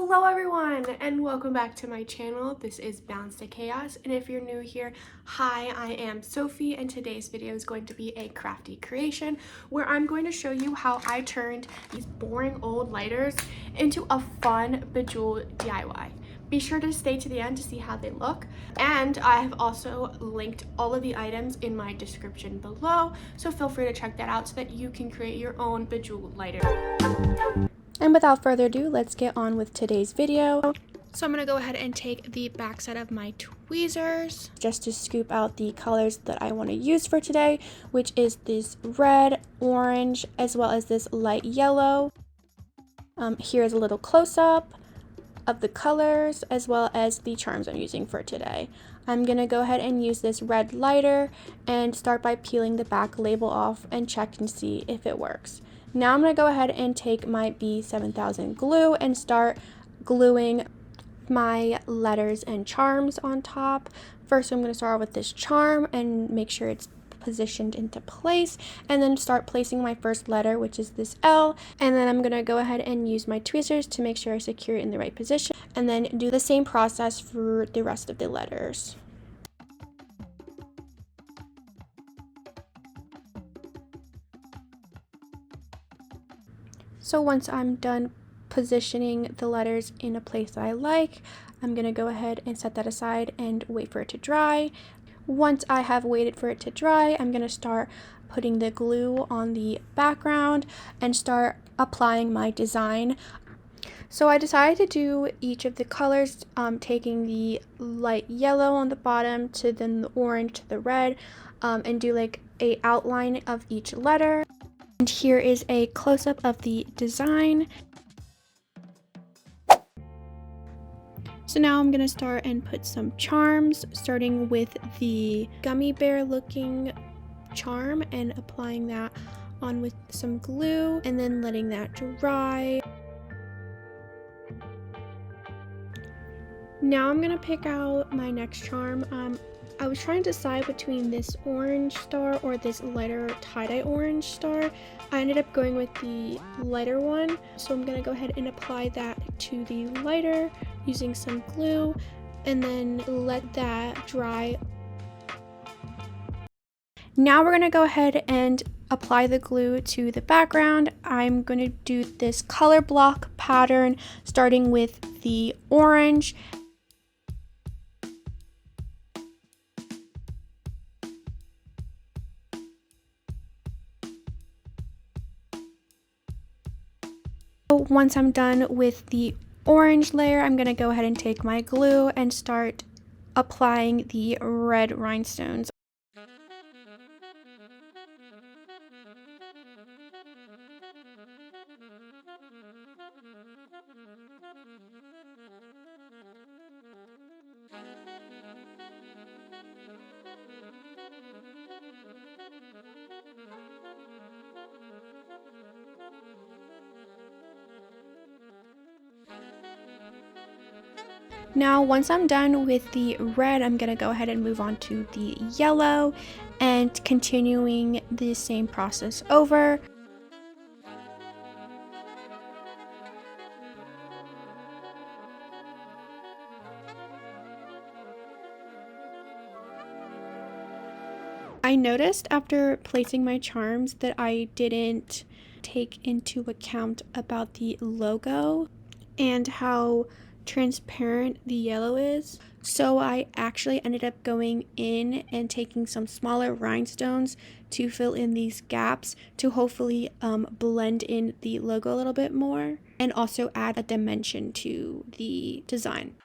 Hello everyone and welcome back to my channel. This is Balance to Chaos, and if you're new here, hi, I am Sophie, and today's video is going to be a crafty creation where I'm going to show you how I turned these boring old lighters into a fun bejeweled DIY. Be sure to stay to the end to see how they look, and I have also linked all of the items in my description below, so feel free to check that out so that you can create your own bejeweled lighter. And without further ado, let's get on with today's video. So I'm going to go ahead and take the back side of my tweezers just to scoop out the colors that I want to use for today, which is this red, orange, as well as this light yellow. Here's a little close-up of the colors as well as the charms I'm using for today. I'm going to go ahead and use this red lighter and start by peeling the back label off and check and see if it works. Now I'm going to go ahead and take my B7000 glue and start gluing my letters and charms on top. First, I'm going to start with this charm and make sure it's positioned into place, and then start placing my first letter, which is this L, and then I'm going to go ahead and use my tweezers to make sure I secure it in the right position, and then do the same process for the rest of the letters. So once I'm done positioning the letters in a place that I like, I'm going to go ahead and set that aside and wait for it to dry. Once I have waited for it to dry, I'm going to start putting the glue on the background and start applying my design. So I decided to do each of the colors, taking the light yellow on the bottom to then the orange to the red, and do like a outline of each letter. And here is a close-up of the design. So now I'm going to start and put some charms, starting with the gummy bear looking charm and applying that on with some glue and then letting that dry. Now I'm going to pick out my next charm. I was trying to decide between this orange star or this lighter tie-dye orange star. I ended up going with the lighter one, so I'm going to go ahead and apply that to the lighter using some glue and then let that dry. Now we're going to go ahead and apply the glue to the background. I'm going to do this color block pattern starting with the orange. Once I'm done with the orange layer, I'm going to go ahead and take my glue and start applying the red rhinestones. Now, once I'm done with the red, I'm going to go ahead and move on to the yellow and continuing the same process over. I noticed after placing my charms that I didn't take into account about the logo and how transparent the yellow is, so I actually ended up going in and taking some smaller rhinestones to fill in these gaps to hopefully blend in the logo a little bit more and also add a dimension to the design.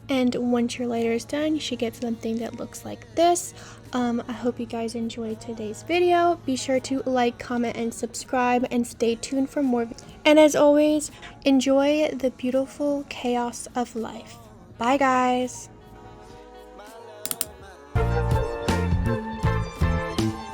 And once your lighter is done, you should get something that looks like this. I hope you guys enjoyed today's video. Be sure to like, comment, and subscribe, and stay tuned for more. And as always, enjoy the beautiful chaos of life. Bye, guys.